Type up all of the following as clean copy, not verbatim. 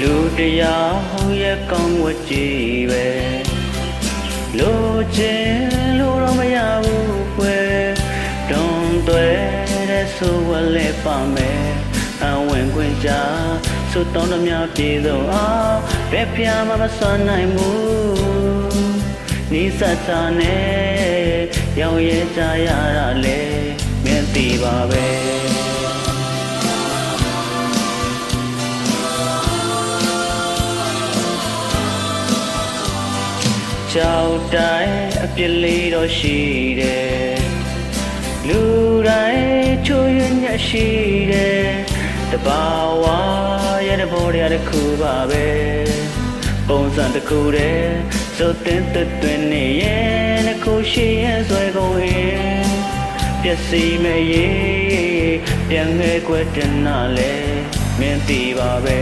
လူတရားဟူရဲ့ကောင်းဝတ်ကြီးပဲလိုချင်လို့တော့မရဘူးကွယ်တွန်းသွဲတဲ့ဆိုဝလဲပါမယ်အဝင်ခွင့်ကြဆိုတောင်းတများပြေဆုံးအောင်ဘယ်ဖျားမှမစွမ်းနိုင်ဘူးနီးစပ်တာနဲ့ရောက်ရဲကြရတာလေမြင်သိပါပဲကြောက်တိုင်းအပြစ်လေးတော့ရှိတယ်လူတိုင်းချိုးရညက်ရှိတယ်တဘာဝရဲ့တဘောတရားတစ်ခုပါပဲပုံစံတစ်ခုတည်းစုပ်တင်သွင်းနေရဲ့တစ်ခုရှိရဲ့ဆွဲကုန်ရင်ပျက်စီးမဲ့ရေးပြန်ငယ်ကွယ်တင်နာလဲမင်းသိပါပဲ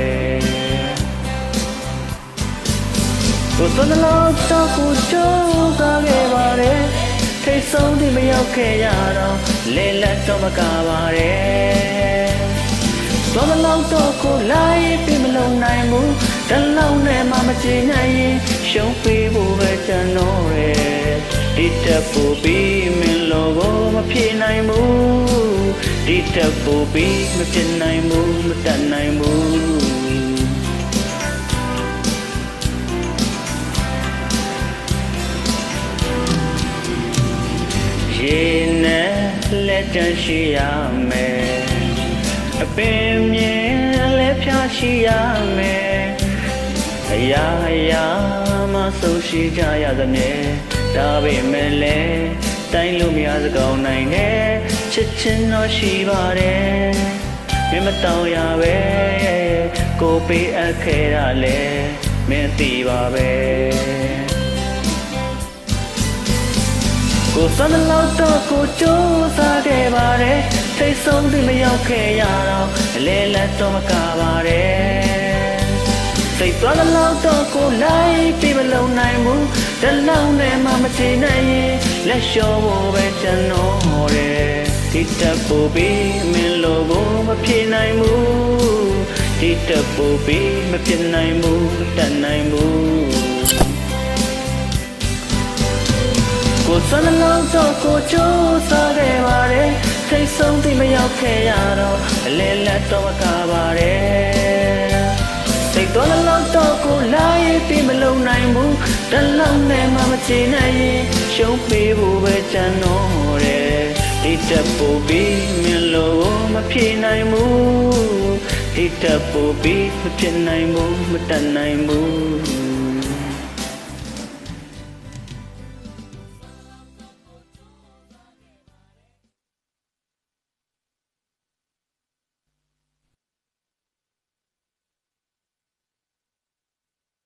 ကိုယ်တလုံးတော့ကိုကြိုးစားခဲ့ပါတယ်ထိတ်ဆုံးဒီမရောက်ခဲ့ရတော့လေလက်တော့မကားပါတယ်တော်တလုံးတော့ကိုလိုက်ပြီးမလုံနိုင်ဘူးတလုံးနဲ့မှမကြည့်နိုင်ရင်ရှုံးပေးဖို့ပဲကြံတော့တယ်ဒီတက်ဖို့ပြီးမင်းလိုကိုမဖြေနိုင်ဘူးဒီတက်ဖို့ပြီးမဖြစ်နိုင်ဘူးမတတ်နိုင်ဘူးရေနဲ့လက်တန်းရှိရမယ်အပင်မြင်လက်ဖြာရှိရမယ်အရာရာမဆုံးရှိကြရသမျှဒါပေမဲ့လည်းတိုင်းလို့မရစကောင်းနိုင်နဲ့ချစ်ချင်းတော့ရှိပါတယ်မင်းမတောင်းရပဲကိုပေးအပ်ခဲ့တာလဲမင်းသိပါပဲကိုစမ်းလောက်တော့ကိုကြိုးစားခဲ့ပါတယ်ထိတ်ဆုံးဒီမရောက်ခဲ့ရတော့အလဲလက်တော့မကားပါတယ်စိတ်သွားလောက်တော့ကိုလိုက်ပြီးမလုံနိုင်ဘူးတလုံးနဲ့မှမချနိုင်ရင်လက်လျှော့ဖို့ပဲကြံတော့တယ်ဒီတက်ဖို့ပြီးမင်းလိုကိုမဖြေနိုင်ဘူးဒီတက်ဖို့ပြီးမဖြစ်နိုင်ဘူးမတတ်နိုင်ဘူးကိုစမ်းလုံးတော့ကိုကြိုးစားခဲ့ပါတယ်ထိတ်ဆုံးသိမရောက်ခဲ့ရတော့အလဲလက်တော့မကားပါတယ်စိတ်တော်လုံးတော့ကိုလိုက်ပြီးမလုံနိုင်ဘူးတလုံးနဲ့မှမချေနိုင်ရင်ရှုံးပေးဖို့ပဲကြံတော့တယ်ဒီတက်ဖို့ပြီးမင်းလိုမဖြေနိုင်ဘူးဒီတက်ဖို့ပြီးမဖြစ်နိုင်ဘူးမတတ်နိုင်ဘူး